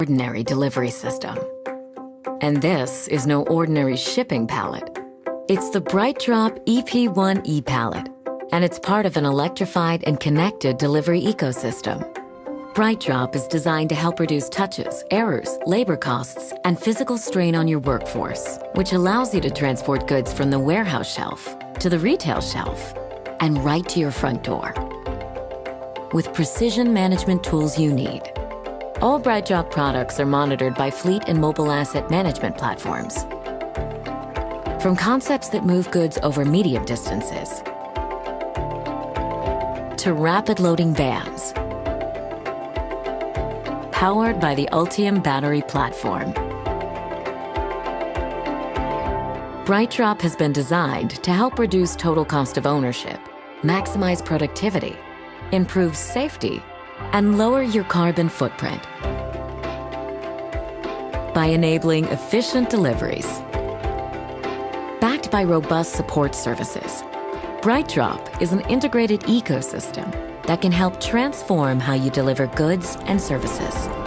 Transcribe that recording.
Ordinary delivery system. And this is no ordinary shipping pallet. It's the BrightDrop EP1 e-pallet, and it's part of an electrified and connected delivery ecosystem. BrightDrop is designed to help reduce touches, errors, labor costs, and physical strain on your workforce, which allows you to transport goods from the warehouse shelf to the retail shelf and right to your front door. With precision management tools you need. All BrightDrop products are monitored by fleet and mobile asset management platforms. From concepts that move goods over medium distances to rapid loading vans, powered by the Ultium battery platform. BrightDrop has been designed to help reduce total cost of ownership, maximize productivity, improve safety, and lower your carbon footprint by enabling efficient deliveries. Backed by robust support services, BrightDrop is an integrated ecosystem that can help transform how you deliver goods and services.